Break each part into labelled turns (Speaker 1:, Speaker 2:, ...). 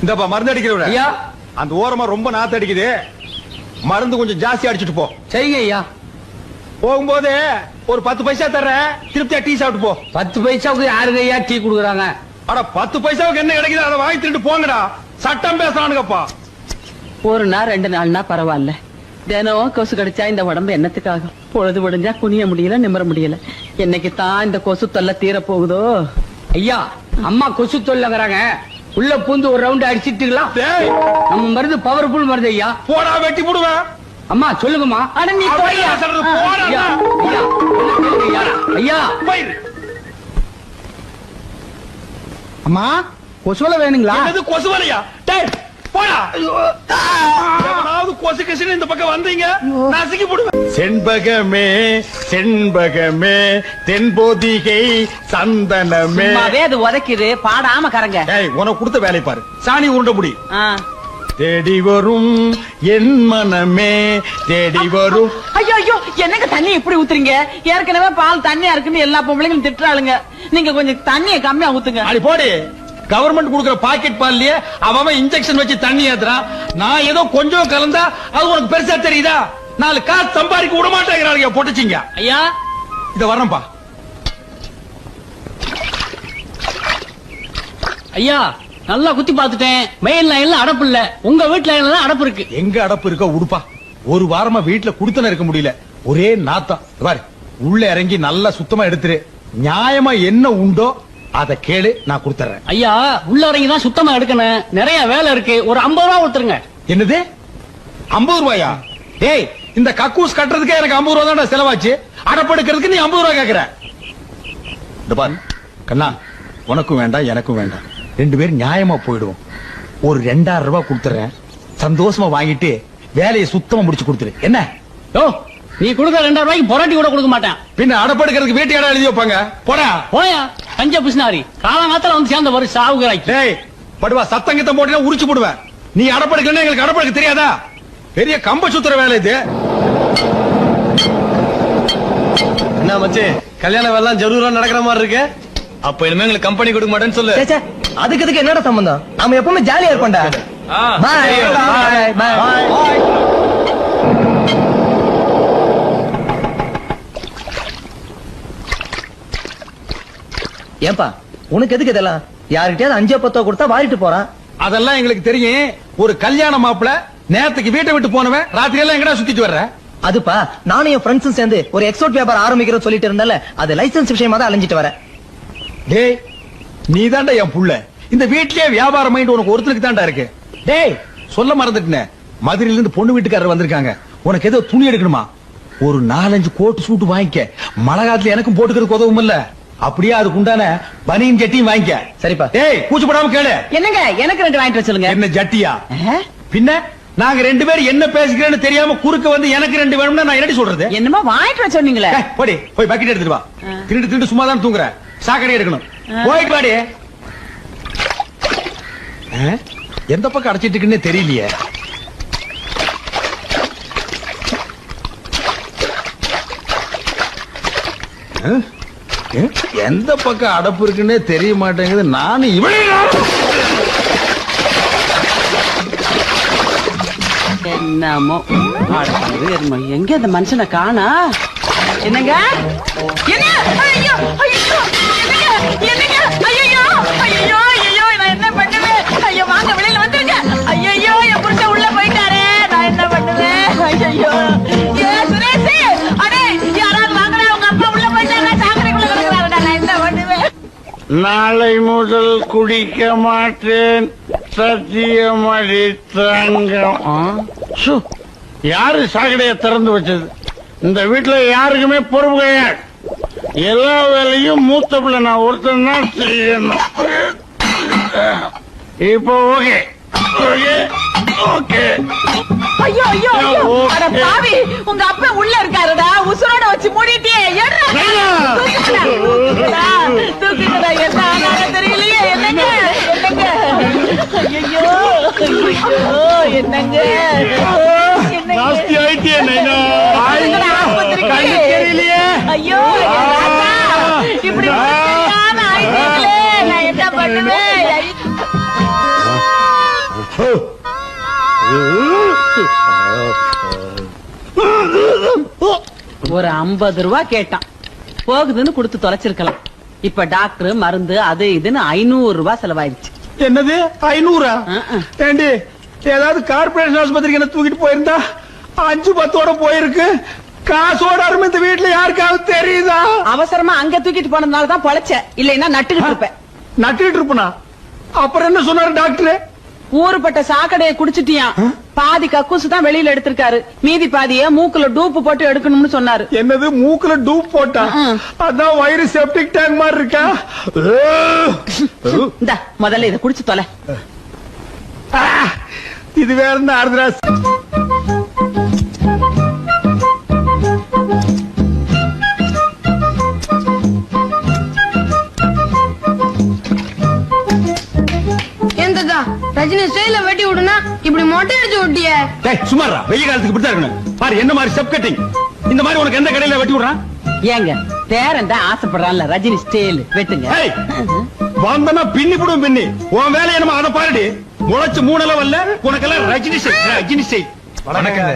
Speaker 1: இந்தப்பா மருந்து அடிக்கிற
Speaker 2: ஐயா
Speaker 1: அந்த ஓரமா ரொம்ப நாத்து அடிக்குது, மருந்து கொஞ்சம் ஜாஸ்தி அடிச்சுட்டு போ.
Speaker 2: சரிங்க ஐயா.
Speaker 1: போகும்போது ஒரு 10 பைசா தர்றேன், திருப்தியா டீ சாப்பிட்டு போ.
Speaker 2: 10 பைசாவுக்கு யாருங்க ஐயா டீ குடுக்குறாங்க?
Speaker 1: அட 10 பைசாவுக்கு என்ன கிடைக்குது அதை வாங்கி திருட்டு போங்கடா. சட்டம் பேசுறானுங்கப்பா.
Speaker 3: ஒரு நாள் 2 நாள்னா பரவாயில்ல, தினம் கொசு கடிச்சா இந்த உடம்பு என்னத்துக்காகும்? பொழுது விடிஞ்சா குனிய முடியல, நிமிர முடியல. என்னைக்கு தான் இந்த கொசு தொல்லை தீர போகுதோ?
Speaker 2: ஐயா அம்மா கொசு தொல்லைங்கிறாங்க, உள்ள பூந்து ஒரு ரவுண்ட் அடிச்சிட்டுங்களா?
Speaker 1: டேய்,
Speaker 2: நம்ம மருந்து பவர்ஃபுல் மருந்து ஐயா.
Speaker 1: போடா வெட்டி போடுவேன்.
Speaker 2: அம்மா சொல்லுங்கம்மா.
Speaker 3: அட நீ போய்யா.
Speaker 1: போடா.
Speaker 2: ஐயா ஐயா என்ன சொல்லுங்க ஐயா? ஐயா
Speaker 1: போயிரு.
Speaker 2: அம்மா கொசுவலை வேணுங்களா?
Speaker 1: என்னது கொசு வலையா? டேய் போடா. எவனாவது கொசு கசின்னு இந்த பக்கம் வந்தீங்க நசுக்கி போடுவேன். செண்பகமே செண்பகமே தென்போதிகை சந்தனமே.
Speaker 3: சும்மாவே அது உதைக்குது, பாடாம கரங்க.
Speaker 1: டேய் உனக்கு கொடுத்த வேலை பாரு. சாணி உருண்ட முடி.
Speaker 3: ஆ.
Speaker 1: தேடி வரும் என் மனமே தேடி வரும்.
Speaker 3: ஐயோ ஐயோ, என்னங்க தண்ணி இப்படி ஊத்துறீங்க? ஏற்கனவே பால் தண்ணியா இருக்குன்னு எல்லா பொம்பளைங்களும் திட்டுறாளுங்க. நீங்க கொஞ்சம் தண்ணியை கம்மியா ஊத்துங்க.
Speaker 1: அடி போடி. கவர்மெண்ட் கொடுக்கிற பாக்கெட் பால்லயே அவன் இன்ஜெக்ஷன் வச்சு தண்ணி ஏத்துறான். நான் ஏதோ கொஞ்சம் கலந்தா அது உனக்கு பெருசா தெரியுதா? 4 காசு சம்பாதிக்க விட மாட்டேங்கிறாங்க பொட்டச்சிங்க.
Speaker 3: ஐயா
Speaker 1: இத வரேன்பா.
Speaker 2: ஐயா நல்லா குத்தி பாத்துட்டேன், மெயின் லைன்ல அடப்பு இல்ல, உங்க வீட்டு லைன்ல அடப்பு இருக்கு.
Speaker 1: எங்க அடப்பு இருக்கோ உடுப்பா. ஒரு வாரமா வீட்டுல குடுத்தன இருக்க முடியல, ஒரே நாத்தம். பாரு உள்ள இறங்கி நல்லா சுத்தமா எடுத்துரு. நியாயமா என்ன உண்டோ அத கேளு, நான் கொடுத்துறேன்.
Speaker 2: ஐயா உள்ள இறங்கி தான் சுத்தமா எடுக்கணும், நிறைய வேலை இருக்கு, ஒரு 50 ரூபா கொடுத்துருங்க.
Speaker 1: என்னது 50 ரூபாயா? டேய் இந்த கக்கூஸ் கட்டுறதுக்கே எனக்கு 50 ரூபா தான் செலவாச்சு, அடப்படுக்கிறதுக்கு நீ 50 ரூபா கேக்குற. இந்த பாரு கண்ணா, உனக்கும் வேண்டாம் எனக்கும் வேண்டாம், 2 பேரும் நியாயமா போயிடுவோம். ஒரு 2000 ரூபாய் கொடுத்துறேன், சந்தோஷமா வாங்கிட்டு வேலையை சுத்தமா முடிச்சு கொடுத்துரு. என்ன
Speaker 2: ஓ நீ கொடுக்க 2000 ரூபாய்க்கு பொராட்டி கூட கொடுக்க மாட்டேன்.
Speaker 1: பின்ன அடப்படுக்கிறதுக்கு வீட்டு இடம் எழுதி வைப்பாங்க. போடா
Speaker 2: போயா கஞ்ச பிசினாரி, காலங்காலத்துல வந்து சேர்ந்த ஒரு சாவுகிறாய்க்கு.
Speaker 1: டேய் படுவா, சத்தங்கத்தம் போட்டீங்கன்னா உரிச்சு போடுவேன். நீ அடப்படுக்கலன்னா எங்களுக்கு அடப்படுக்க தெரியாதா? பெரிய கம்ப சுத்துற வேலை இது.
Speaker 4: என்ன மச்சி, கல்யாண வேலை ஜரூரா நடக்கிற மாதிரி இருக்கு.
Speaker 1: அப்ப இனிமே எங்களுக்கு கம்பெனி கொடுக்க மாட்டேன்னு சொல்லு.
Speaker 4: அதுக்கு என்னடா சம்பந்தம்? நாம எப்பவுமே ஜாலியா இருப்போம்டா. பாய் பாய் பாய். ஏன்பா உனக்கு எதுக்கு இதெல்லாம்? யாருக்கிட்டயாவது 5-10 கொடுத்தா வாரிட்டு போறான்.
Speaker 1: அதெல்லாம் எங்களுக்கு தெரியும். ஒரு கல்யாண மாப்பிள நேரத்துக்கு வீட்டை விட்டு போனவன் ராத்திரி எல்லாம் எங்கடா சுத்திட்டு வர்ற?
Speaker 4: அதுப்பா நானும் என் ஃப்ரெண்ட்ஸும் சேர்ந்து ஒரு எக்ஸ்போர்ட் வியாபாரம் ஆரம்பிக்கிறோம் சொல்லிட்டு இருந்தால, அது லைசன்ஸ் விஷயமா தான் அலைஞ்சிட்டு வரேன்.
Speaker 1: டேய் நீ தாண்டா என் புள்ள. இந்த வீட்லயே வியாபாரம் மைண்ட் உனக்கு ஒருத்தருக்கு தாண்டா இருக்கு. டேய் சொல்ல மறந்துட்டேன், மதுரையில இருந்து பொண்ணு வீட்டுக்காரர் வந்திருக்காங்க. உனக்கு ஏதோ துணி எடுக்கணுமா? ஒரு 4-5 கோட் சூட் வாங்கிக்க. மழை காலத்துல எனக்கும் போட்டுக்கிறதுக்கு உதவும் இல்ல. அப்படியே அதுக்கு உண்டான பனியன் ஜட்டியும் வாங்கிக்க.
Speaker 4: சரிப்பா.
Speaker 1: டேய் கூச்சப்படாம கேளு.
Speaker 3: என்னங்க எனக்கு 2 வாங்கிட்டு வர சொல்லுங்க.
Speaker 1: என்ன ஜட்டியா? பின்ன நாங்க 2 பேரும் என்ன பேசிக்கிறேன்னு தெரியாம குறுக்க வந்து எனக்கு 2 வேணும்னா நான் என்னடி சொல்றது?
Speaker 3: என்னமா வாங்கிட்டு வர சொன்னீங்களே.
Speaker 1: போடி போய் பக்கெட் எடுத்துட்டு வா. திருட்டு சும்மா தான் தூங்குற, சாக்கடை எடுக்கணும். போயிட்டு வாடி. எந்த பக்கம் அடைச்சிட்டு இருக்குன்னு தெரியலையே. எந்த பக்கம் அடப்பு இருக்குன்னே தெரிய மாட்டேங்குது. நானும்
Speaker 3: என்னமோ எங்க அந்த மனுஷனை காணா? என்னங்க என்ன? ஐயோ ஐயோ என்னங்க ஐயோ ஐயோ ஐயோ நான் என்ன பண்ணுவேன்? ஐயோ வாங்க வெளியில வந்துருங்க. ஐயோ என் புருஷன் உள்ள போயிட்டாரே, நான் என்ன பண்ணுவேன்? ஐயோ ஏ சுரேஷ், அடே யாராவது வாங்கடா, உங்க அப்பா உள்ள போயிட்டாரா, சாக்கடைக்குள்ள கிடக்குறாருடா, நான் என்ன பண்ணுவேன்?
Speaker 5: நாளை முதல் குடிக்க மாட்டேன், சத்தியமடி தங்கம். யாரு சாக்கடையை திறந்து வச்சது? இந்த வீட்டுல யாருக்குமே பொறுப்பு கிடையாது. எல்லா வேலையும் மூத்த பிள்ளை நான் ஒருத்தன் தான் செய்யணும். இப்போ ஓகே ஓகே ஓகே.
Speaker 3: ஐயோ ஐயோ ஐயோ, அட பாவி, உங்க அப்பா உள்ள இருக்காருடா, உசுரோட வச்சு மூடிட்டே. தூக்குங்கடா, என்ன ஆனாலும் தெரியலையே. என்னங்க என்னங்க? ஐயோ ஐயோ என்னங்க
Speaker 5: நாஸ்தி ஆயிட்டே நைனா.
Speaker 3: தெரியலையே. ஐயோ இப்படி நான் என்ன பண்ணுவேன்? ஒரு 50 ரூபாய் கேட்டான், போகுதுன்னு கொடுத்து தொலைச்சிருக்கலாம். இப்ப டாக்டர் மருந்து அது இதுன்னு 500 ரூபாய் செலவாயிடுச்சு.
Speaker 1: என்னது 500? ஏண்டி ஏதாவது கார்பரேஷன் ஆஸ்பத்திரிக்கு என்ன தூக்கிட்டு போயிருந்தா 5-10ஓட போயிருக்கு. காசோட அருமை இந்த வீட்டுல யாருக்காவது தெரியுதா?
Speaker 3: அவசரமா அங்க தூக்கிட்டு போனதுனால தான் பொழைச்ச, இல்லைன்னா நட்டுக்கிட்டு இருப்பேன்.
Speaker 1: நட்டுக்கிட்டு இருப்பனா? அப்புறம் என்ன சொன்னாரு டாக்டர்?
Speaker 3: ஊருப்பட்ட சாக்கடையை குடிச்சிட்டியான், பாதி கக்கூசு தான் வெளியில எடுத்திருக்காரு, மீதி பாதிய மூக்குல டூப்பு போட்டு எடுக்கணும்னு சொன்னாரு.
Speaker 1: என்னது மூக்குல டூப் போட்டா? அதான் வயிறு செப்டிக் டேங்க் மாதிரி இருக்கா?
Speaker 3: இந்தா முதல்ல இத குடிச்சு தொலை.
Speaker 1: இது வேற என்ன ஆறுதுராஸ்?
Speaker 6: ரஜினி ஸ்டைல வெட்டி விடுனா இப்படி மொட்டை அடிச்சு விட்டிய.
Speaker 1: சுமாரா, வெயில் காலத்துக்கு இப்படிதான் இருக்கணும். பாரு என்ன மாதிரி ஸ்டெப் கட்டிங். இந்த மாதிரி உனக்கு எந்த கடையில வெட்டி விடுறான்?
Speaker 3: ஏங்க பேரன் தான் ஆசைப்படுறான்ல, ரஜினி ஸ்டைல் வெட்டுங்க.
Speaker 1: வந்தனா பின்னி போடும் பின்னி. உன் வேலை என்னமா அதை பாருடி. முளைச்சு 3 லெவல்ல உனக்கெல்லாம் ரஜினி ஸ்டைல், ரஜினி ஸ்டைல்.
Speaker 4: வணக்கங்க.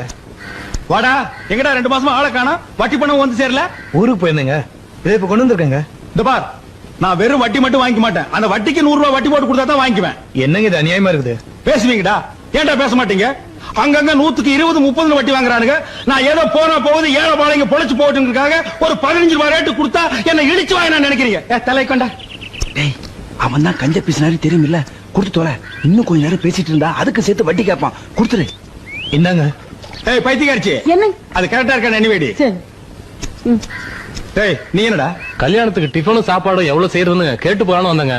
Speaker 1: வாடா, எங்கடா 2 மாசமா ஆளை காணோம்? வட்டி பணம் வந்து சேரல?
Speaker 4: ஊருக்கு போயிருந்தேங்க, இதை இப்ப கொண்டு வந்திருக்கேங்க.
Speaker 1: இந்த பார், நான் வெறும் வட்டி மட்டும் வாங்கிக்க மாட்டேன். அந்த வட்டிக்கு 100 ரூபாய் வட்டி போட்டு கொடுத்தா தான் வாங்கிக்குவேன்.
Speaker 4: என்னங்க இது அநியாயமா இருக்குது?
Speaker 1: பேசுவீங்கடா, ஏன்டா பேச மாட்டீங்க? அங்கங்க 100க்கு 20-30 வட்டி வாங்குறானுங்க. நான் ஏதோ போனா போகுது ஏழை பாளைங்க பொழைச்சு போட்டுங்கிறதுக்காக ஒரு 15 ரூபாய் ரேட்டு கொடுத்தா என்ன இடிச்சு வாங்க நான் நினைக்கிறீங்க? தலை கொண்டா.
Speaker 7: அவன் தான் கஞ்ச பேசினாரு தெரியுமில்ல, கொடுத்து தோல. இன்னும் கொஞ்ச நேரம் பேசிட்டு இருந்தா அதுக்கு சேர்த்து வட்டி கேட்பான், கொடுத்துரு.
Speaker 4: என்னங்க?
Speaker 1: ஏய் பைத்தியக்காரச்சி,
Speaker 3: என்ன
Speaker 1: அது கரெக்டா இருக்கா? எனிவேடி நீ என்னடா
Speaker 8: கல்யாணத்துக்கு டிஃபனும் சாப்பாடும் எவ்வளவு செய்யறதுன்னு கேட்டு போறான்னு வந்தங்க.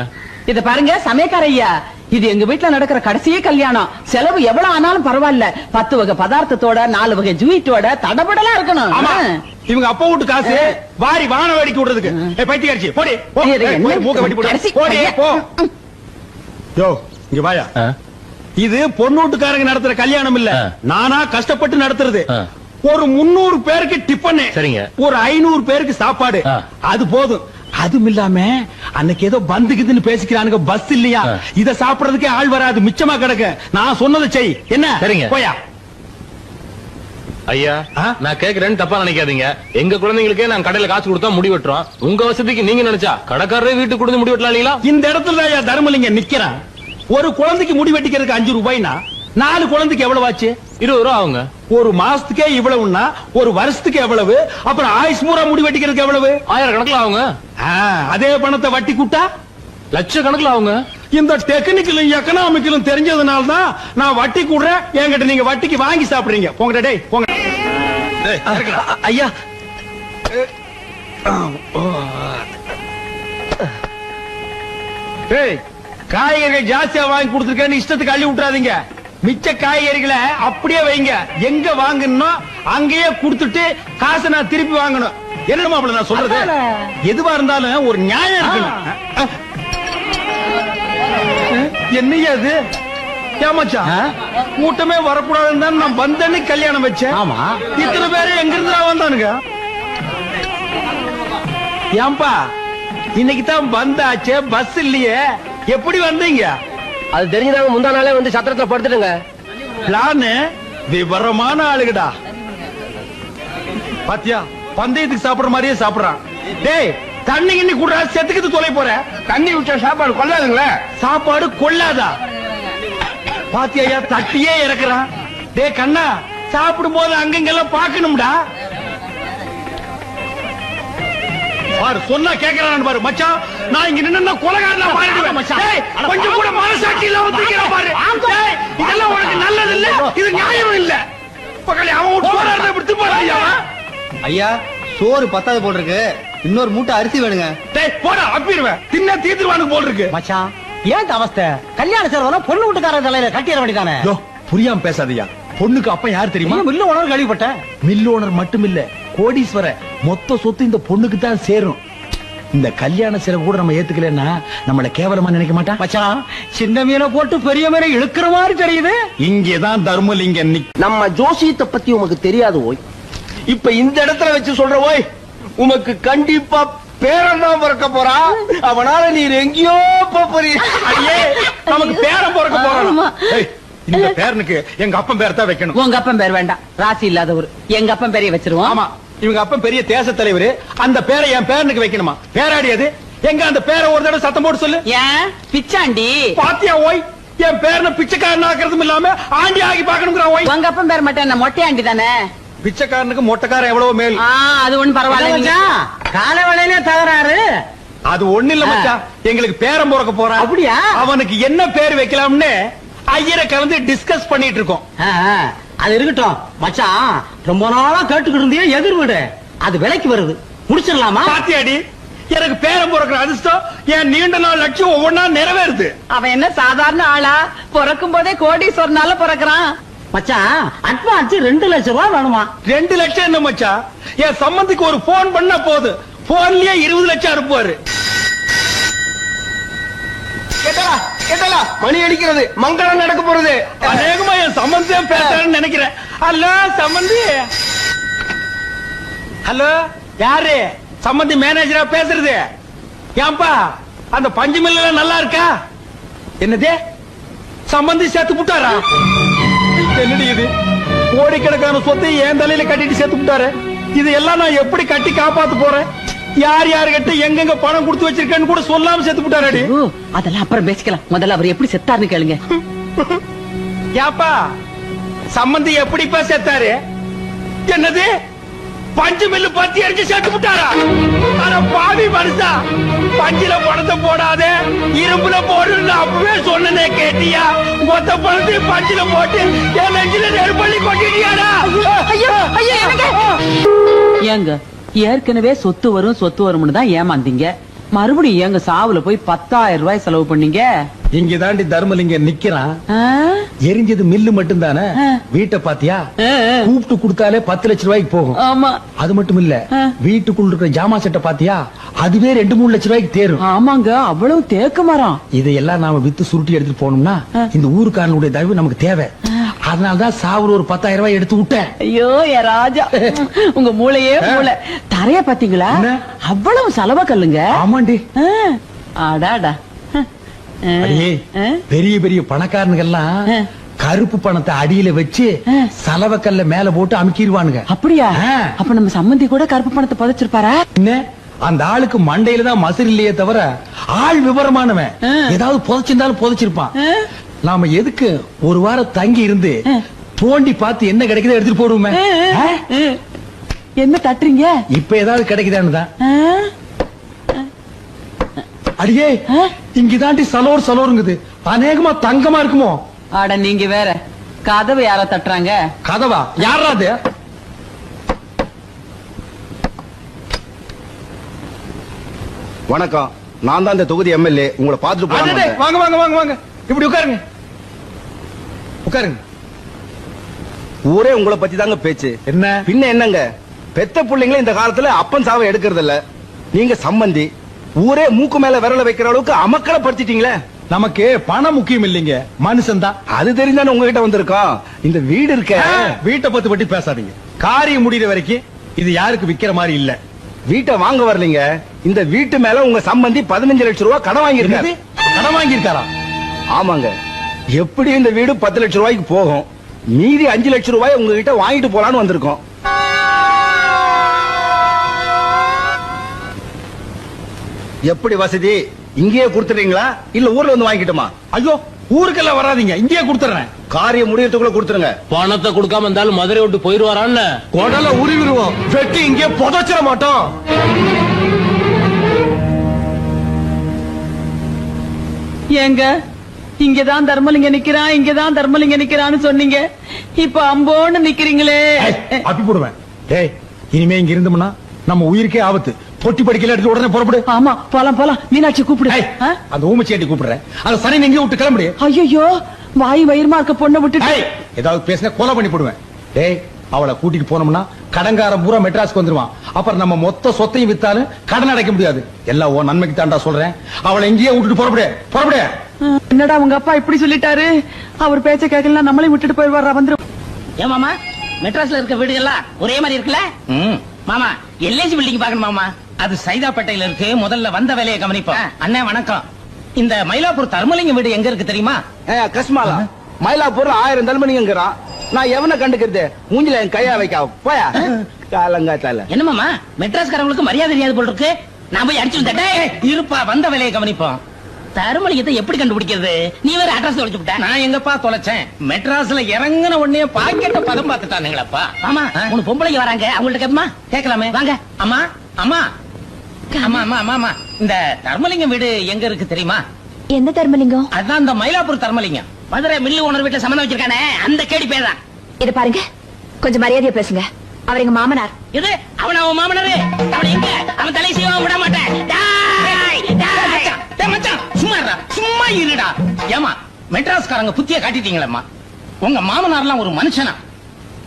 Speaker 3: இத பாருங்க சமயக்கார ஐயா, இது எங்க வீட்டுல நடக்கிற கடைசியே கல்யாணம். செலவு எவ்வளவு ஆனாலும் பரவாயில்ல, 10 வகை பதார்த்தத்தோட 4 வகை ஜூயிட்டோட தடபடலா இருக்கணும்.
Speaker 1: ஆமா, இவங்க அப்பா வீட்டு காசு வாரி வான வேடிக்கை விடுறதுக்கு. பைத்தியக்காரச்சி போடி, மூக்க வெட்டி போடு, போடி போ. யோ இங்க வாயா. இது பொண்ணு வீட்டுக்காரங்க நடத்துற கல்யாணம் இல்ல, நானா கஷ்டப்பட்டு நடத்துறது. ஒரு 300 பேருக்கு டிஃபன்,
Speaker 8: சரிங்க,
Speaker 1: ஒரு 500 பேருக்கு சாப்பாடு, அது போதும். அதுவும் இல்லாம அன்னைக்கு ஏதோ பந்துக்குதுன்னு பேசிக்கிறானுங்க, பஸ் இல்லையா, இத சாப்பிடறதுக்கே ஆள் வராது, மிச்சமா கிடக்கு. நான் சொன்னதை செய். என்ன?
Speaker 8: சரிங்க.
Speaker 1: போயா.
Speaker 8: ஐயா, நான் கேக்குறேன்னு தப்பா நினைக்காதீங்க. எங்க குழந்தைங்களுக்கே நான் கடையில காசு கொடுத்தா முடி வெட்டுறோம். உங்க வசதிக்கு நீங்க நினைச்சா கடைக்காரரே வீட்டுக்கு கொடுத்து முடி வெட்டலாம் இல்லீங்களா?
Speaker 1: இந்த இடத்துல ஐயா தர்மலிங்கம் நிக்கிறான். ஒரு குழந்தைக்கு முடி வெட்டிக்கிறதுக்கு 5 ரூபாய்னா 4 குழந்தைக்கு எவ்வளவு ஆச்சு?
Speaker 8: 20 ரூபா ஆகுங்க.
Speaker 1: ஒரு மாசத்துக்கே இவ்வளவுன்னா ஒரு வருஷத்துக்கு எவ்வளவு? அப்புறம் ஆயுஷ் பூரா முடி வெட்டிக்கிறதுக்கு எவ்வளவு?
Speaker 8: 1000 கணக்குல ஆகுங்க.
Speaker 1: அதே பணத்தை வட்டி கூட்டா
Speaker 8: லட்ச கணக்குல ஆகுங்க.
Speaker 1: இந்த டெக்னிக்கலும் எக்கனாமிக்கலும் தெரிஞ்சதுனால தான் நான் வட்டி கூடுறேன். என்கிட்ட நீங்க வட்டிக்கு வாங்கி சாப்பிடுறீங்க. போங்கடா டேய், போங்க.
Speaker 4: ஐயா,
Speaker 1: டேய், காய்கறிகள் ஜாஸ்தியா வாங்கி கொடுத்துருக்கேன்னு இஷ்டத்துக்கு அள்ளி விட்டுறாதீங்க. மிச்ச காய்கறிகளை அப்படியே வைங்க. எங்க வாங்கணும் அங்கேயே கொடுத்துட்டு காசை நான் திருப்பி வாங்கணும். என்ன மாப்பிள்ள நான் சொல்றது? எதுவா இருந்தாலும் ஒரு நியாயம் இருக்கணும். என்னையா அது? ஏமாச்சா கூட்டமே வரக்கூடாதுன்னு தான் நான் வந்தேன்னு கல்யாணம் வச்சேன்.
Speaker 2: ஆமா,
Speaker 1: இத்தனை பேரு எங்க இருந்து வந்தானுங்க? ஏன்பா இன்னைக்கு தான் வந்தாச்சே, பஸ் இல்லையே, எப்படி வந்தீங்க?
Speaker 2: அது தெரிஞ்சுதாங்க முந்தா நாளே வந்து சத்திரத்துல படுத்துடுங்க.
Speaker 1: பிளானு விவரமான ஆளுகடா. பாத்தியா, பந்தயத்துக்கு சாப்பிடுற மாதிரியே சாப்பிடுறான். டேய், தண்ணி கிண்ணி கூட செத்துக்கிட்டு தொலை போற. தண்ணி விட்டா சாப்பாடு கொள்ளாதுங்களே. சாப்பாடு கொள்ளாதா? பாத்தியா, தட்டியே இறக்குறான். டேய் கண்ணா, சாப்பிடும் போது அங்கங்கெல்லாம் பாக்கணும்டா. பாரு, சொன்னா கேக்குறான் பாரு. மச்சான், நான் இங்க நின்னா கொலைகாரனா மாறிடுவேன் மச்சான். டேய், கொஞ்சம் கூட மனசாட்சி இல்லாம தூக்கிற பாரு. டேய், இதெல்லாம் உனக்கு நல்லது இல்ல, இது நியாயம் இல்ல. பக்கத்துல அவன் ஒரு போராடுறத விட்டு போறாயா?
Speaker 4: ஐயா, சோறு பத்தாது போல் இருக்கு, இன்னொரு மூட்டை அரிசி வேணுங்க.
Speaker 1: டேய் போடா, அப்பிடுவேன். தின்ன தீத்துருவானு போல் இருக்கு.
Speaker 2: மச்சான், ஏன் அவஸ்தை? கல்யாண செலவு பொண்ணு வீட்டுக்கார தலையில கட்டிட வேண்டியதானே?
Speaker 1: யோ, புரியாம பேசாதயா. பொண்ணுக்கு அப்ப யார் தெரியுமா?
Speaker 2: மில்லு ஓனர் கேள்விப்பட்டேன்.
Speaker 1: மில் ஓனர் மட்டும் இல்ல, கோடீஸ்வர. மொத்த சொத்து இந்த பொண்ணுக்கு தான் சேரும். இந்த கல்யாண செலவு கூட நம்ம ஏத்துக்கலன்னா நம்மள கேவலமா நினைக்க மாட்டான்.
Speaker 2: மச்சான், சின்ன மீனை போட்டு பெரிய மீனை இழுக்கிற மாதிரி தெரியுது.
Speaker 1: இங்கதான் தர்மலிங்கம்.
Speaker 7: நம்ம ஜோசியத்தை பத்தி உமக்கு தெரியாது ஓய். இப்ப இந்த இடத்துல வச்சு சொல்ற ஓய், உமக்கு கண்டிப்பா பேரன் தான் பிறக்க போறா. அவனால நீர் எங்கேயோ போறீ.
Speaker 1: ஐயே, நமக்கு பேரன் பிறக்க போறான். இந்த பேரனுக்கு எங்க அப்பன் பேர் தான் வைக்கணும்.
Speaker 3: உங்க அப்பன் பேர் வேண்டாம், ராசி இல்லாதவர். எங்க அப்பன் பேரைய வச்சிருவோம்.
Speaker 1: ஆமா, இவங்க அப்பன் பெரிய தேச தலைவர், அந்த பேரை என் பேரனுக்கு வைக்கணுமா? பேராடி அது எங்க? அந்த பேரை ஒரு தடவை சத்தம் போட்டு சொல்லு.
Speaker 3: ஏன் பிச்சாண்டி?
Speaker 1: பாத்தியா ஓய், என் பேரனை பிச்சைக்காரன் ஆக்குறதும் இல்லாம ஆண்டி ஆகி பாக்கணுங்கிற ஓய்.
Speaker 3: உங்க அப்பன் பேர் மட்டும் என்ன மொட்டையாண்டி தானே?
Speaker 1: பிச்சைக்காரனுக்கு மொட்டைக்காரன் எவ்வளவு மேல்.
Speaker 3: அது ஒண்ணு பரவாயில்ல.
Speaker 4: கால வேலையிலே தகராறு.
Speaker 1: அது ஒண்ணு இல்ல மச்சான், எங்களுக்கு பேரன் பிறக்க போறான்.
Speaker 4: அப்படியா?
Speaker 1: அவனுக்கு என்ன பேர் வைக்கலாம்னு ஐயரை கலந்து டிஸ்கஸ் பண்ணிட்டு இருக்கோம்.
Speaker 4: அது இருக்கட்டும் மச்சான், ரொம்ப நாளா கேட்டுக்கிட்டு இருந்தே எதிர் வீடு அது விலைக்கு வருது, முடிச்சிடலாமா?
Speaker 1: பாத்தியாடி, எனக்கு பேரன் பிறக்கிற அதிர்ஷ்டம் என் நீண்ட நாள் லட்சியம் ஒவ்வொன்னா நிறைவேறுது.
Speaker 3: அவன் என்ன சாதாரண ஆளா? பிறக்கும் போதே கோடீஸ்வரனால பிறக்கிறான்.
Speaker 4: மச்சான் அட்வான்ஸ் 2 லட்சம் ரூபாய் வேணுமா?
Speaker 1: 2 லட்சம் என்ன மச்சான், என் சம்பந்திக்கு ஒரு போன் பண்ணா போது, போன்லயே 20 லட்சம் அனுப்புவாரு.
Speaker 7: கேட்டலா மணி அடிக்கிறது, மங்களம் நடக்க போறது.
Speaker 1: அநேகமா என் சம்பந்தியம் பேசுறேன்னு நினைக்கிறேன். ஹலோ சம்பந்தி. ஹலோ, யாரு? சம்பந்தி மேனேஜரா பேசுறது? ஏன்பா அந்த பஞ்சு மில்ல நல்லா இருக்கா? என்னது, சம்பந்தி சேர்த்து புட்டாரா? என்னடி இது, கோடிக்கணக்கான சொத்தை என் தலையில கட்டிட்டு சேர்த்து புட்டாரு. இது எல்லாம் நான் எப்படி கட்டி காப்பாத்து போறேன்? யார் யாரு கிட்ட எங்கெங்க பணம் கொடுத்து வச்சிருக்கேன்னு கூட சொல்லாம சேர்த்து புட்டாரடி.
Speaker 3: அதெல்லாம் அப்புறம் பேசிக்கலாம், முதல்ல அவர் எப்படி செத்தாருன்னு கேளுங்க.
Speaker 1: ஏப்பா சம்பந்தி எப்படிப்பா செத்தாரு? என்னது, பஞ்சு மில்லு பத்தி அடிச்சு சேர்த்து விட்டாரா? ஆனா பாவி மனுஷா, பஞ்சில பணத்தை போடாதே இரும்புல போடுன்னு அப்பவே சொன்னனே, கேட்டியா? மொத்த பணத்தையும் பஞ்சில போட்டு என் நெஞ்சில நெருப்பள்ளி கொட்டிட்டியாடா?
Speaker 3: ஏங்க ஏற்கனவே சொத்து வரும்னு தான் ஏமாந்தீங்க, மறுபடியும் ஏங்க சாவுல போய் 10,000 ரூபாய் செலவு பண்ணீங்க?
Speaker 1: இங்க தாண்டி தர்மலிங்கம் நிக்கிறான். எரிஞ்சது மில்லு மட்டும் தானே, வீட்டை பாத்தியா? கூப்பிட்டு கொடுத்தாலே 10 லட்சம் ரூபாய்க்கு போகும்.
Speaker 3: ஆமா,
Speaker 1: அது மட்டும் இல்ல, வீட்டுக்குள்ள இருக்கிற ஜாமா செட்டை பாத்தியா? அதுவே 2-3 லட்சம் ரூபாய்க்கு தேரும்.
Speaker 3: ஆமாங்க, அவ்வளவு தேக்க மரம்.
Speaker 1: இதையெல்லாம் நாம வித்து சுருட்டி எடுத்துட்டு போனோம்னா இந்த ஊருக்காரனுடைய தயவு நமக்கு தேவை. அதனாலதான் சாவுல ஒரு 10,000 ரூபாய் எடுத்து விட்டேன்.
Speaker 3: ஐயோ என் ராஜா, உங்க மூளையே மூளை. தரைய பாத்தீங்களா? அவ்வளவு செலவ கல்லுங்க.
Speaker 1: ஆமாண்டி.
Speaker 3: ஆடாடா.
Speaker 1: அடியே, பெரிய பெரிய பணக்காரனுங்கெல்லாம் கருப்பு பணத்தை அடியில வச்சு சலவக்கல்ல மேல போட்டு அமுக்கிடுவானுங்க.
Speaker 3: அப்படியா? அப்ப நம்ம சம்பந்தி கூட கருப்பு பணத்தை புதைச்சிருப்பாரா?
Speaker 1: என்ன, அந்த ஆளுக்கு மண்டையில தான் மசில் இல்லையே தவிர ஆள் விவரமானவன். ஏதாவது புதைச்சிருந்தாலும் புதைச்சிருப்பான். நாம எதுக்கு ஒரு வாரம் தங்கி இருந்து தோண்டி பார்த்து என்ன கிடைக்குதோ எடுத்துட்டு போடுவோமே.
Speaker 3: என்ன தட்டுறீங்க?
Speaker 1: இப்ப ஏதாவது கிடைக்குதான்னு தான். அடியே, இங்கதாண்டி சலோருங்குது, அநேகமா தங்கமா இருக்குமோ?
Speaker 3: ஆட நீங்க வேற, கதவை யார தட்டுறாங்க?
Speaker 1: கதவா? யாரா அது?
Speaker 7: வணக்கம், நான் தான் இந்த தொகுதி எம்எல்ஏ. உங்களை பார்த்துட்டு போறேன்.
Speaker 1: வாங்க வாங்க வாங்க வாங்க, இப்படி உட்காருங்க உட்காருங்க.
Speaker 7: ஊரே உங்களை பத்தி தாங்க பேச்சு.
Speaker 1: என்ன
Speaker 7: பின்ன என்னங்க, பெத்த பிள்ளைங்களே இந்த காலத்துல அப்பன் சாவை எடுக்கிறது இல்ல. நீங்க சம்பந்தி, ஊரே மூக்கு மேல விரல வைக்கிற அளவுக்கு அமக்களை படுத்திட்டீங்களே.
Speaker 1: நமக்கு பணம் முக்கியம் இல்லைங்க, மனுஷன் தான்.
Speaker 7: அது தெரிஞ்சானே உங்ககிட்ட வந்திருக்கோம். இந்த வீடு இருக்க,
Speaker 1: வீட்டை பத்தி பேசாதீங்க. காரியம் முடிகிற வரைக்கும் இது யாருக்கு விக்கிற மாதிரி இல்ல.
Speaker 7: வீட்டை வாங்க வரலீங்க, இந்த வீட்டு மேல உங்க சம்பந்தி 15 லட்சம் ரூபாய் கடன் வாங்கியிருக்காரு.
Speaker 1: கடன் வாங்கியிருக்காரா?
Speaker 7: ஆமாங்க. எப்படி இந்த வீடு 10 லட்சம் ரூபாய்க்கு போகும், மீதி 5 லட்சம் ரூபாய் உங்ககிட்ட வாங்கிட்டு போலான்னு வந்திருக்கோம். எப்படி வசதி? இங்கேயே கொடுத்துறீங்களா இல்ல ஊர்ல வந்து வாங்கிட்டுமா?
Speaker 1: ஐயோ, ஊருக்கெல்லாம் வராதீங்க, இங்கேயே கொடுத்துறேன்.
Speaker 7: காரியம் முடியறதுக்குள்ள கொடுத்துருங்க.
Speaker 8: பணத்தை கொடுக்காம இருந்தாலும் மதுரை விட்டு போயிருவாரான்னு
Speaker 1: குடல உருவிடுவோம், வெட்டி இங்கே புதைச்சிட மாட்டோம்.
Speaker 3: ஏங்க, இங்கதான் தர்மலிங்க நிக்கிறான்னு சொன்னீங்க, இப்ப அம்போன்னு நிக்கிறீங்களே.
Speaker 1: அப்படி போடுவேன். டேய், இனிமே இங்க இருந்தோம்னா நம்ம உயிருக்கே ஆபத்து. பொட்டி படிக்கல எடுத்து உடனே புறப்படு.
Speaker 3: ஆமா, போலாம். மீனாட்சி கூப்பிடு.
Speaker 1: அந்த ஊமச்சேட்டி கூப்பிடுறேன். அந்த சனி எங்க விட்டு கிளம்புடு.
Speaker 3: ஐயோ, வாய் வயிறுமா இருக்க பொண்ணை விட்டு
Speaker 1: ஏதாவது பேசினா கொலை பண்ணி போடுவேன். டேய், அவளை கூட்டிட்டு போனோம்னா கடன்காரன் பூரா மெட்ராஸ்க்கு வந்துருவான். அப்புறம் நம்ம மொத்த சொத்தையும் வித்தாலும் கடன் அடைக்க முடியாது. எல்லாம் உன் நன்மைக்கு தாண்டா சொல்றேன். அவளை எங்கேயே விட்டுட்டு புறப்படு.
Speaker 3: என்னடா உங்க அப்பா இப்படி சொல்லிட்டாரு? அவர் பேச்ச கேட்கலாம், நம்மளையும் விட்டுட்டு போயிடுவாரா? வந்துரும்.
Speaker 9: ஏன் மாமா, மெட்ராஸ்ல இருக்க வீடு எல்லாம் ஒரே மாதிரி இருக்குல்ல? மாமா, எல்ஐசி பில்டிங் பாக்கணும் மாமா. அது சைதாப்பேட்டையில இருக்கு. முதல்ல வந்த வேலையை கவனிப்போம். அண்ணே வணக்கம். இந்த மயிலாப்பூர் தர்மலிங்கம் வீடு எங்க இருக்கு தெரியுமா?
Speaker 7: கஸ்மாலா மயிலாப்பூர் 1000 தர்மலிங்கங்கிறான். நான் எவனை கண்டுக்கிறது? மூஞ்சில என் கையா வைக்க போயா காலங்காத்தால.
Speaker 9: என்ன மாமா மெட்ராஸ்காரங்களுக்கு மரியாதை தெரியாது போல இருக்கு. நான் போய் அடிச்சு வந்துட்டேன். இருப்பா, வந்த வேலையை கவனிப்போம். தருமலிங்கத்தை எப்படி கண்டுபிடிக்கிறது? நீ வேற அட்ரஸ் தொலைச்சு விட்ட. நான் எங்கப்பா தொலைச்சேன்? மெட்ராஸ்ல இறங்கின உடனே பாக்கெட்ட பதம் பார்த்துட்டானுங்களப்பா. ஆமா, 3 பொம்பளைங்க வராங்க. அவங்கள்ட்ட கேப்பமா? கேட்கலாமே, வாங்க. அம்மா அம்மா அம்மா அம்மா அம்மா அம்மா, இந்த தர்மலிங்கம் வீடு எங்க இருக்கு தெரியுமா?
Speaker 10: எந்த தர்மலிங்கம்?
Speaker 9: அதான் இந்த மயிலாப்பூர் தர்மலிங்கம். மதுரை மில்லு ஓனர் வீட்டுல சம்மந்தம் வச்சிருக்கானே, அந்த கேடி பேதான்.
Speaker 10: இத பாருங்க, கொஞ்சம் மரியாதையா பேசுங்க. அவர் எங்க மாமனார்.
Speaker 9: இது அவன் மாமனாரு. அவன் எங்க? அவன் தலை செய்வா விட மாட்டேன். டேய், டேய், டேய் மச்சான், சும்மா இருடா, சும்மா இருடா. ஏமா மெட்ராஸ்காரங்க புத்திய காட்டிட்டீங்களம்மா. உங்க மாமனார்லாம் ஒரு மனுஷனா?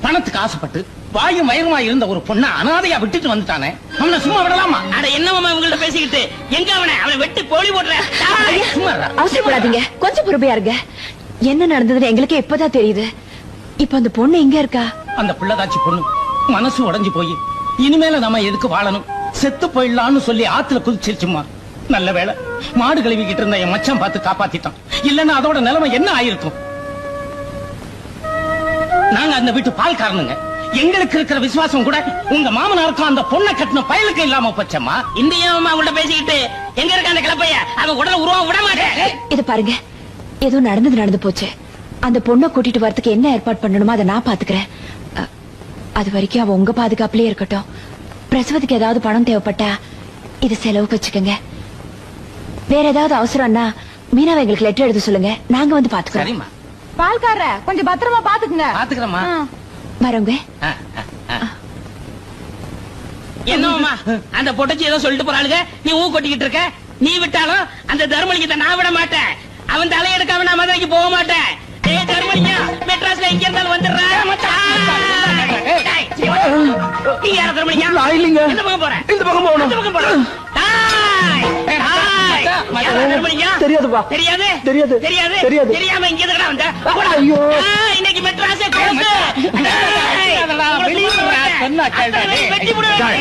Speaker 9: பணத்துக்கு ஆசைப்பட்டு வாயும் வயிறுமா இருந்த ஒரு பொண்ண அனாதையா விட்டுட்டு வந்துட்டானே, அவனை சும்மா விடலாமா? அட என்னமாமா இவங்கள்ட்ட பேசிக்கிட்டு, எங்க அவனை வெட்டி போலி போடுற. சும்மா இருடா.
Speaker 10: அவசரப்படாதீங்க, கொஞ்சம் பொறுமையா இருங்க. என்ன நடந்ததுன்னு எங்களுக்கே இப்பதான் தெரியுது. இப்ப அந்த பொண்ணு எங்க இருக்கா?
Speaker 9: அந்த பிள்ளைதாச்சி பொண்ணு மனசு உடைஞ்சு போய் இனிமேல நம்ம எதுக்கு வாழணும், செத்து போயிடலாம்னு சொல்லி ஆத்துல குதிச்சிருச்சுமா. நல்ல வேளை மாடு கழுவிக்கிட்டு இருந்த என் மச்சான் பார்த்து காப்பாத்திட்டான். இல்லன்னா அதோட நிலைமை என்ன ஆயிருக்கும்? நாங்க அந்த வீட்டு பால் காரணங்க. எங்களுக்கு இருக்கிற விசுவாசம் கூட உங்க மாமனாருக்கும் அந்த பொண்ணை கட்டின பயலுக்கு இல்லாம போச்சம்மா. இந்த அவங்கள்ட்ட பேசிக்கிட்டு எங்க இருக்க அந்த கிளப்பைய அவன் உடனே உருவம் விட மாட்டேன்.
Speaker 10: இது பாருங்க, ஏதோ நடந்து போச்சு. அந்த பொண்ணை கூட்டிட்டு வரதுக்கு என்ன ஏற்பாடு பண்ணணுமோ அதை நான் பாத்துக்கிறேன். அது வரைக்கும் அவ உங்க பாதுகாப்புலயே இருக்கட்டும். பிரசவத்துக்கு ஏதாவது பணம் தேவைப்பட்டா இது செலவுக்கு வச்சுக்கோங்க. வேற ஏதாவது அவசரம்னா மீனாவை எங்களுக்கு லெட்டர் எழுத சொல்லுங்க, நாங்க வந்து பாத்துக்கிறோம்.
Speaker 9: சரிம்மா,
Speaker 10: பால்கார கொஞ்சம் பத்திரமா பாத்துக்குங்க.
Speaker 9: பாத்துக்கிறோம்மா.
Speaker 10: வரவங்க.
Speaker 9: என்னம்மா அந்த பொட்டச்சி ஏதோ சொல்லிட்டு போறாளுங்க, நீ ஊ கொட்டிக்கிட்டு இருக்க. நீ விட்டாலும் அந்த தர்மலிங்கத்தை நான் விட மாட்டேன். அவன் தலையெடுக்காம நான் மதுரைக்கு போக மாட்டேன். ஏய் தர்மலிங்கம், மெட்ராஸ்ல எங்க இருந்தாலும் வந்துடுறா. நீ யார தர்மலிங்கம்?
Speaker 7: நான் இல்லைங்க.
Speaker 9: இந்த பக்கம் போறேன்.
Speaker 7: இந்த பக்கம் போகணும்.
Speaker 9: இந்த பக்கம் போறேன்.
Speaker 7: தெரியாதுப்பா.
Speaker 9: தெரியாது
Speaker 7: தெரியாது.
Speaker 9: தெரியாது
Speaker 7: தெரியாது.
Speaker 9: தெரியாம இங்க எதுக்குடா வந்த?
Speaker 7: ஐயோ,
Speaker 9: இன்னைக்கு மெட்ராஸே க்ளோஸ். வெட்டி விடுவேன்.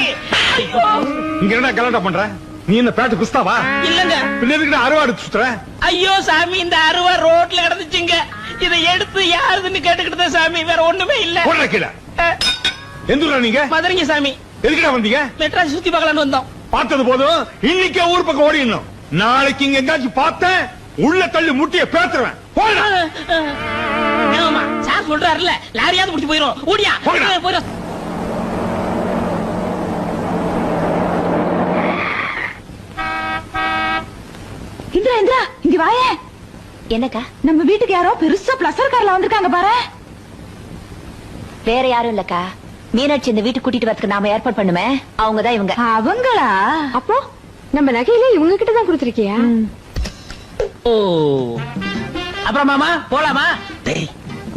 Speaker 5: இங்க என்ன கலாட்டா பண்ற? நீ என்ன பேட்டு குஸ்தாவா?
Speaker 9: இல்லங்க.
Speaker 5: பிள்ளைக்கு அறுவாடு சுத்துற?
Speaker 9: ஐயோ சாமி, இந்த அருவா ரோட்ல கிடந்துச்சுங்க. இதை எடுத்து யாருதுன்னு கேட்டுக்கிட்டு சாமி, வேற ஒண்ணுமே இல்ல.
Speaker 5: போடுற கீழே. எந்த ஊரா நீங்க?
Speaker 9: மதுரைங்க சாமி.
Speaker 5: எதுக்குடா வந்தீங்க?
Speaker 9: மெட்ராஸ் சுத்தி பார்க்கலான்னு வந்தோம்.
Speaker 5: பார்த்தது போதும், இன்னைக்கே ஊர் பக்கம் ஓடிடணும். நாளைக்கு இங்க எங்காச்சும் பார்த்தேன், உள்ள தள்ளி முட்டிய பேத்துருவேன். போடா.
Speaker 9: ஏமாமா சார் சொல்றாருல, லாரியாவது முடிச்சு போயிரும். ஓடியா போயிரும்.
Speaker 10: இந்திரா இந்திரா, இங்க வாயே. என்னக்கா? நம்ம வீட்டுக்கு யாரோ பெருசா பிளஸர் கார்ல வந்திருக்காங்க பாரு. வேற யாரும் இல்லக்கா, மீனாட்சி இந்த வீட்டுக்கு கூட்டிட்டு வரதுக்கு நாம ஏற்பாடு பண்ணுமே, அவங்கதான் இவங்க. அவங்களா? அப்போ நம்ம நகையில இவங்க கிட்ட தான் கொடுத்திருக்கியா?
Speaker 9: ஓ, அப்புறம் மாமா போலாமா? டேய்,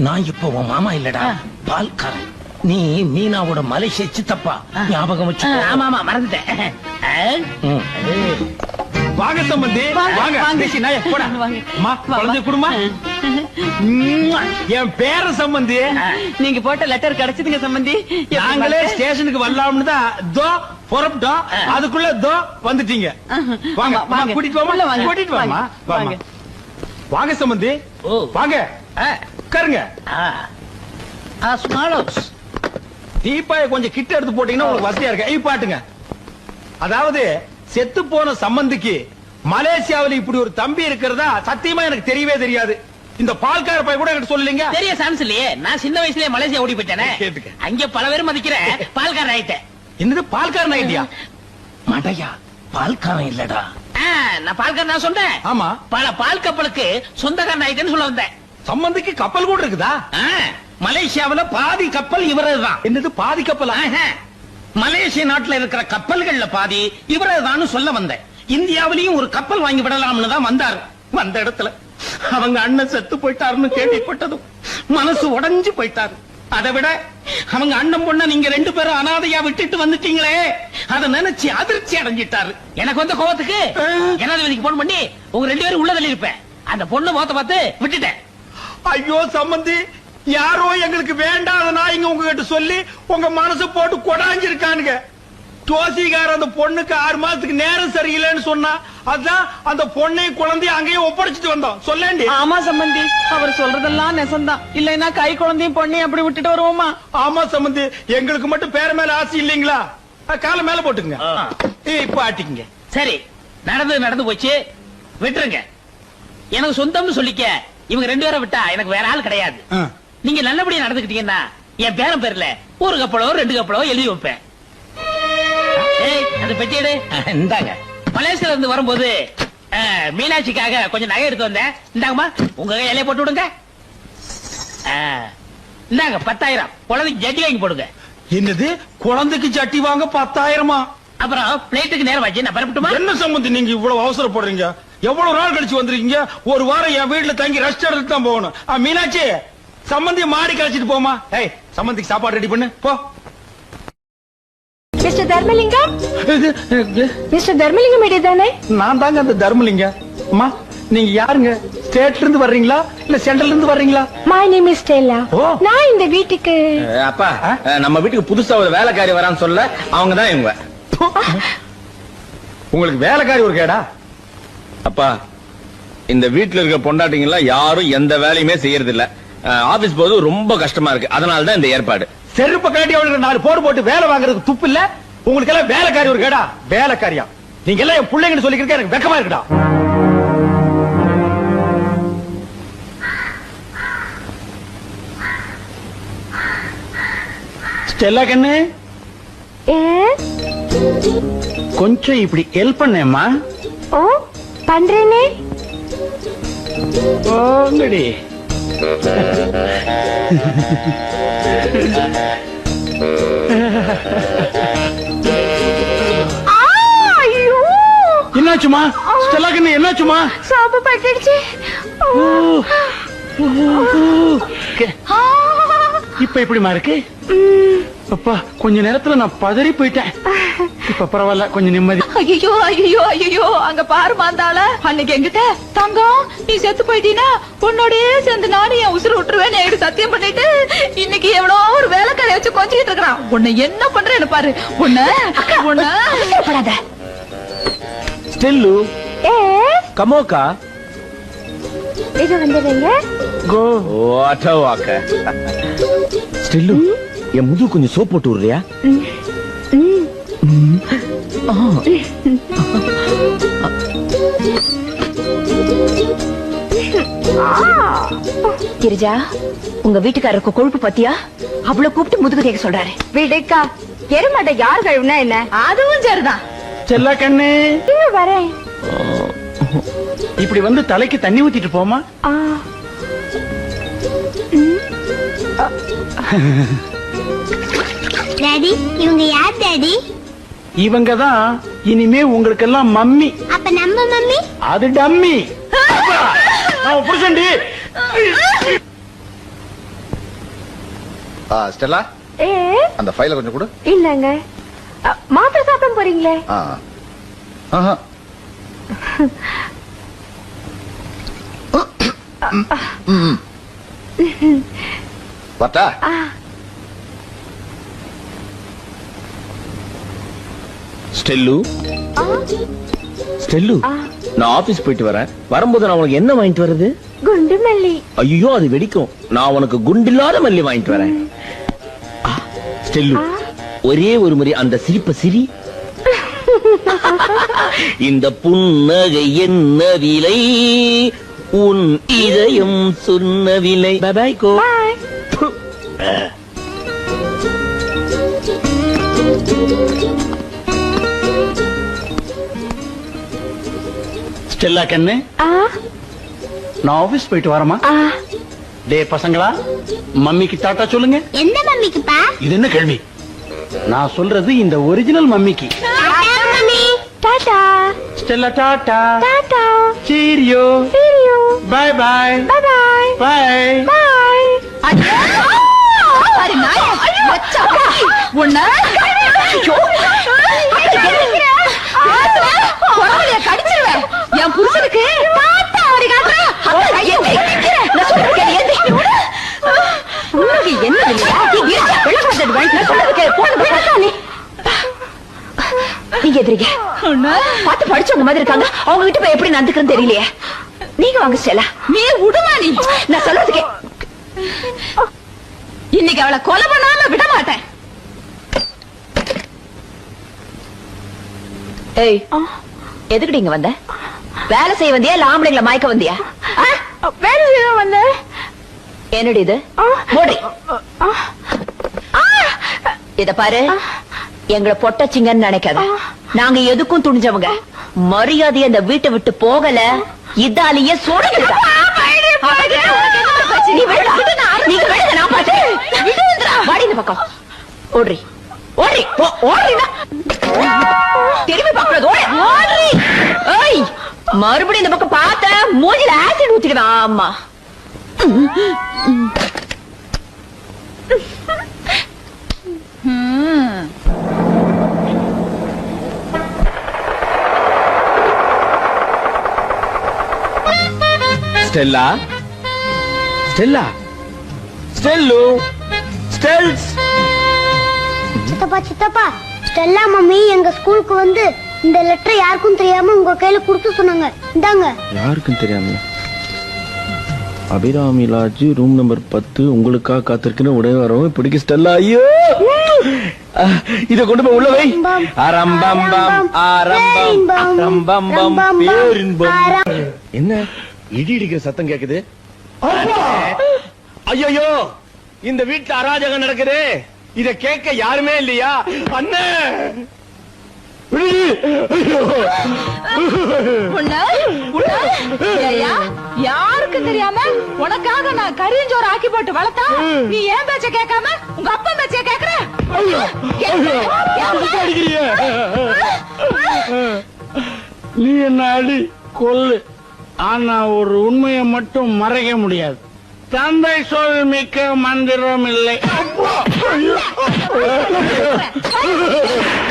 Speaker 9: நான் இப்போ உன் மாமா இல்லடா, பால்காரன். நீ மீனாவோட மலேசிய சித்தப்பா, ஞாபகம் வச்சு. ஆமா ஆமா, மறந்துட்டேன்.
Speaker 1: வாங்க சம்பந்தி, வாங்க. தேசி நாயே, போடா. அம்மா, குழந்தை குடுமா. என் பேர சம்பந்தி.
Speaker 3: நீங்க போட்ட லெட்டர் கிடைச்சதுங்க சம்பந்தி.
Speaker 1: நாங்களே ஸ்டேஷனுக்கு வரலாம்னு தான் தோ புறப்பட்டோம். அதுக்குள்ள தோ வந்துட்டீங்க. வாங்க வாங்க, கூட்டிட்டு வாமா. கூட்டிட்டு வாமா. வாங்க வாங்க சம்பந்தி, வாங்க உட்காருங்க. டீப்பாய கொஞ்சம் கிட்ட எடுத்து போட்டீங்கன்னா உங்களுக்கு வசதியா இருக்கு. பாட்டுங்க. அதாவது செத்து போன சம்பந்திக்கு மலேசியாவில் இப்படி ஒரு தம்பி இருக்கிறதா சத்தியமா எனக்கு தெரியவே தெரியாது. இந்த பால்கார பையன் கூட எனக்கு சொல்லலீங்க.
Speaker 9: தெரிய சான்ஸ் இல்லையே. நான் சின்ன வயசுலயே மலேசியா ஓடி போயிட்டேனே. அங்க பல பேர் மதிக்கிற பால்காரன் ஆயிட்டேன்.
Speaker 1: என்னது பால்காரன் ஆயிட்டியா?
Speaker 9: மடையா, பால்காரன் இல்லடா. நான் பால்காரன் நான் சொன்னேன்.
Speaker 1: ஆமா,
Speaker 9: பல பால் கப்பலுக்கு சொந்தக்காரன் ஆயிட்டேன்னு சொல்ல வந்தேன்.
Speaker 1: சம்பந்திக்கு கப்பல் கூட இருக்குதா?
Speaker 9: மலேசியாவுல பாதி கப்பல் இவரதுதான்.
Speaker 1: என்னது பாதி கப்பலா?
Speaker 9: மலேசிய நாட்டுல இருக்கிற கப்பல்கள்ல பாதி இவரதுதான் சொல்ல வந்தேன். இந்தியாவிலையும் ஒரு கப்பல் வாங்கி விடலாம்னு தான் வந்தாரு. வந்த இடத்துல அவங்க அண்ணன் செத்து போயிட்டாருன்னு கேள்விப்பட்டதும் மனசு உடைஞ்சு போயிட்டாரு. அதை விட அவங்க அண்ணன் பொண்ண நீங்க 2 பேரும் அனாதையா விட்டுட்டு வந்துட்டீங்களே, அதை நினைச்சு அதிர்ச்சி அடைஞ்சிட்டாரு. எனக்கு வந்த கோவத்துக்கு ஜனாதிபதிக்கு போன் பண்ணி உங்க 2 பேரும் உள்ள தள்ளி இருப்பேன். அந்த பொண்ணு முகத்தை பார்த்து விட்டுட்டேன்.
Speaker 1: ஐயோ சம்பந்தி, யாரோ எங்களுக்கு வேண்டாத நாய்ங்க உங்ககிட்ட சொல்லி உங்க மனசு போட்டு கொடாஞ்சிருக்கானுங்க. ஜோசிகார அந்த பொண்ணுக்கு 6 மாசத்துக்கு நேரம் சரியில்லைன்னு சொன்னா அதான் அந்த பொண்ணை குழந்தைய அங்கேயே ஒப்படைச்சிட்டு வந்தோம். சொல்லேண்டி.
Speaker 3: ஆமா சம்பந்தி, அவர் சொல்றதெல்லாம் நெசந்தான். இல்லைன்னா கை குழந்தையும் பொண்ணையும் அப்படி விட்டுட்டு வருவோமா?
Speaker 1: ஆமா சம்பந்தி, எங்களுக்கு மட்டும் பேர மேல ஆசை இல்லீங்களா? கால மேல போட்டுங்க. இப்ப ஆட்டிக்குங்க.
Speaker 9: சரி, நடந்து போச்சு, விட்டுருங்க. எனக்கு சொந்தம்னு சொல்லிக்க இவங்க 2 பேரை விட்டா எனக்கு வேற ஆள் கிடையாது. நீங்க நல்லபடியா நடந்துக்கிட்டீங்கன்னா என் பேரன் பேர்ல 1 கப்பலோ 2 கப்பலோ எழுதி வைப்பேன். ஏய், அந்த பெட்டி எடு. இந்தாங்க. மலேசியால இருந்து வரும்போது மீனாட்சிக்காக கொஞ்சம் நகை எடுத்து வந்தேன். இந்தாங்கம்மா, உங்க கையிலே போட்டு விடுங்க. இந்தாங்க 10,000. குழந்தைக்கு ஜட்டி வாங்கி போடுங்க.
Speaker 1: என்னது, குழந்தைக்கு ஜட்டி வாங்க 10,000?
Speaker 9: அப்புறம் பிளேட்டுக்கு நேரம் வச்சு நான் பரப்பட்டுமா?
Speaker 1: என்ன சம்பந்தி நீங்க இவ்வளவு அவசரப்படுறீங்க? எவ்வளவு நாள் கழிச்சு வந்திருக்கீங்க? 1 வாரம் என் வீட்டுல தங்கி ரெஸ்ட் எடுத்து தான் போகணும். மீனாட்சி, சம்பந்தி மாடி கழிச்சிட்டு போமா. ஏய், சம்பந்திக்கு சாப்பாடு ரெடி பண்ணு போ.
Speaker 10: மிஸ்டர் தர்மலிங்கம், மிஸ்டர் தர்மலிங்கம் இடையதானே?
Speaker 1: நான் தாங்க அந்த தர்மலிங்கம். அம்மா, நீங்க யாருங்க? ஸ்டேட்ல இருந்து வர்றீங்களா இல்ல சென்ட்ரல்ல இருந்து வர்றீங்களா?
Speaker 10: My name is Stella. நான் இந்த வீட்டுக்கு
Speaker 7: அப்பா, நம்ம வீட்டுக்கு புதுசா ஒரு வேலைக்காரி வரான்னு சொல்ல அவங்க தான் இவங்க.
Speaker 1: உங்களுக்கு வேலைக்காரி ஒரு கேடா?
Speaker 7: அப்பா, இந்த வீட்டுல இருக்க பொண்டாட்டிங்க எல்லாம் யாரும் எந்த வேலையுமே செய்யறது இல்ல. ஆபீஸ் போது ரொம்ப கஷ்டமா இருக்கு. அதனாலதான் இந்த ஏற்பாடு.
Speaker 1: செருப்ப காட்டி அவளுக்கு 4 போடு போட்டு வேலை வாங்குறதுக்கு துப்பு இல்ல? உங்களுக்கு எல்லாம் வேலைக்காரி ஒரு கேடா? வேலைக்காரியா? நீங்க எல்லாம் என் பிள்ளைங்கன்னு சொல்லிக்கிறதுக்கு எனக்கு வெக்கமா இருக்குடா. ஸ்டெல்லா கண்ணு, கொஞ்சம் இப்படி ஹெல்ப் பண்ணேம்மா.
Speaker 10: ஓ, பண்றேனே.
Speaker 1: ஓங்கடி. என்னாச்சுமா ஸ்டெல்லா கண்ணு, என்னாச்சுமா?
Speaker 10: சாப்பு பட்டுடுச்சு.
Speaker 1: இப்ப எப்படிமா இருக்கு? அப்பா, கொஞ்ச நேரத்துல நான் பதறி போயிட்டேன். இப்ப பரவாயில்ல, கொஞ்சம் நிம்மதி.
Speaker 10: ஐயோ ஐயோ ஐயோ, அங்க பாரு மாந்தாள. அன்னைக்கு எங்கிட்ட தங்கம் நீ செத்து போயிட்டீனா உன்னோடயே சேர்ந்து நானும் என் உசுறு விட்டுருவேன் என்கிட்ட சத்தியம் பண்ணிட்டு இன்னைக்கு எவ்வளோ ஒரு வேலைக்காரை வச்சு கொஞ்சிட்டு இருக்கிறான். உன்னை என்ன பண்றேன்னு பாரு. உன்ன
Speaker 7: ஸ்டெல்லு, கமோக்கா,
Speaker 10: இது வந்துடுங்க.
Speaker 7: கோ வாக்க. ஸ்டெல்லு, என் முது கொஞ்சம் சோப் போட்டு விடுறியா?
Speaker 10: கிரிஜா, உங்க வீட்டுக்காரருக்கு கொழுப்பு பத்தியா? அவ்வளவு கூப்பிட்டு முதுகு தேக்க சொல்றாரு. வீடுக்கா எருமாட்டை யார் கழுவுனா என்ன? அதுவும் சரிதான்.
Speaker 1: செல்லா கண்ணு,
Speaker 10: வரேன்.
Speaker 1: இப்படி வந்து தலைக்கு தண்ணி ஊத்திட்டு போமா.
Speaker 6: டாடி, இவங்க யார் டாடி?
Speaker 1: இவங்க தான் இனிமே உங்களுக்கு எல்லாம் மம்மி.
Speaker 6: அப்ப நம்ம மம்மி?
Speaker 1: அது டம்மி. நான் புருஷன்டி.
Speaker 11: ஸ்டெல்லா, அந்த ஃபைல கொஞ்சம் கொடு.
Speaker 10: இல்லங்க, மாத்திரை சாப்பிட போறீங்களே?
Speaker 11: பார்த்தா
Speaker 7: ஸ்டெல்லு, ஸ்டெல்லு, நான் ஆபீஸ் போயிட்டு வரேன். வரும்போது நான் உனக்கு என்ன வாங்கிட்டு வருது?
Speaker 10: குண்டு மல்லி.
Speaker 7: ஐயோ, அது வெடிக்கும். நான் உனக்கு குண்டில்லாத மல்லி வாங்கிட்டு வரேன். ஸ்டெல்லு, ஒரே ஒரு முறை அந்த சிரிப்ப சிரி. இந்த புன்னகை என்ன விலை, உன் இதயம் சொன்ன விலை. By by go.
Speaker 1: ஸ்டெல்லா கண்ணு, நான் ஆபீஸ் போயிட்டு வரமா? டே பசங்களா, மம்மிக்கு டாட்டா சொல்லுங்க.
Speaker 6: எந்த மம்மிக்குப்பா?
Speaker 1: இது என்ன கேள்வி? நான் சொல்றது இந்த ஒரிஜினல் மம்மிக்கு.
Speaker 10: Tata
Speaker 1: Stella, tata.
Speaker 10: Tata.
Speaker 1: Cheerio.
Speaker 10: Cheerio.
Speaker 1: Bye bye.
Speaker 10: Bye bye.
Speaker 1: Bye
Speaker 10: bye.
Speaker 3: அடி நாய், மச்சா உன்ன கடிச்சிருவேன். என் புருஷனுக்கு
Speaker 10: நீங்க எதிரிங்க பார்த்து படிச்சவங்க மாதிரி இருக்காங்க. அவங்க கிட்ட போய் எப்படி நடந்துக்கிறேன்னு தெரியலையே. நீங்க வாங்க ஸ்டெல்லா.
Speaker 3: நீ விடுமா நீ?
Speaker 10: நான் சொல்றதுக்கே
Speaker 3: இன்னைக்கு அவளை கொலை பண்ணாம விட மாட்டேன்.
Speaker 10: ஏய், எதுக்குடி இங்க வந்த? வேலை செய்ய வந்தியா இல்ல ஆம்பளைங்களை மயக்க வந்தியா?
Speaker 3: வேலை செய்ய வந்த.
Speaker 10: என்னடி இது? மூடி. இத பாரு, எங்களை பொட்டச்சிங்கன்னு நினைக்காத. நாங்க எதுக்கும் துணிஞ்சவங்க. மரியாதையை அந்த வீட்டை விட்டு போகல, இதாலேயே சோடிக்கிறதா. நீ விடுடா. நீங்க விடுங்க, நான் பாத்து. வாடி இந்த பக்கம். ஓடுறி ஓடுறி ஓடுறீங்க. திரும்பி பாக்குறது ஓடுறி. ஏய், மறுபடியும் இந்த பக்கம் பார்த்த மூஞ்சில ஆசிட் ஊத்திடுவேன். ஆமா.
Speaker 7: ஸ்டெல்லா, ஸ்டெல்லா, ஸ்டெல்லு, ஸ்டெல்ஸ்.
Speaker 6: சித்தப்பா சித்தப்பா, ஸ்டெல்லா மம்மி எங்க ஸ்கூலுக்கு வந்து இந்த லெட்டர் யாருக்கும் தெரியாம உங்க கையில கொடுத்து சொன்னாங்க. இந்தாங்க.
Speaker 7: யாருக்கும் தெரியாம? அபிராமி லாட்ஜ் ரூம் நம்பர் 10 உங்களுக்காக காத்திருக்கிற உடைய வரவும் பிடிக்க ஸ்டெல்லா. ஐயோ, இத கொண்டு போய் உள்ள வை. அரம்பம்பம் ஆரம்பம் அரம்பம்பம் பேரின்பம். என்ன இடி இடிக்கிற சத்தம் கேக்குது? ஐயோ, இந்த வீட்டுல அராஜகம் நடக்குது. இத கேட்க யாருமே இல்லையா? அண்ணே,
Speaker 3: யாருக்கு தெரியாம உனக்காக நான் கரியஞ்சோறு ஆக்கி போட்டு வளர்த்தா நீ ஏன் பேச்ச கேட்காம உங்க அப்பா பேச்ச கேக்குற?
Speaker 12: நீ என்ன அடி கொல்லு, ஆனா ஒரு உண்மையை மட்டும் மறைக்க முடியாது. தந்தை சொல் மிக்க மந்திரம் இல்லை.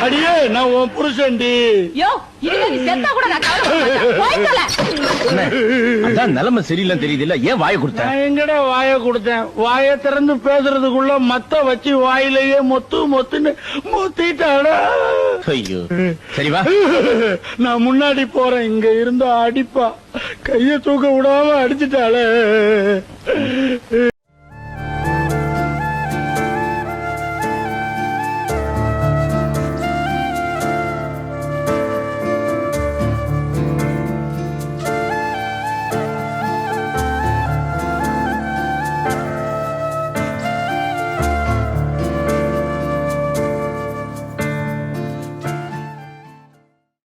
Speaker 12: அடியே, நான் உன் புருஷன்டி.
Speaker 7: நிலைமை சரியில்லைன்னு தெரியுது இல்ல? ஏன் வாயை கொடுத்த?
Speaker 12: நான் எங்கடா வாயை கொடுத்தேன்? வாயை திறந்து பேசுறதுக்குள்ள மத்த வச்சு வாயிலேயே மொத்து மொத்துன்னு மொத்திட்டாடா.
Speaker 7: ஐயோ, சரிவா,
Speaker 12: நான் முன்னாடி போறேன். இங்க இருந்தா அடிப்பா, கைய தூக்க விடாம அடிச்சுட்டாளே.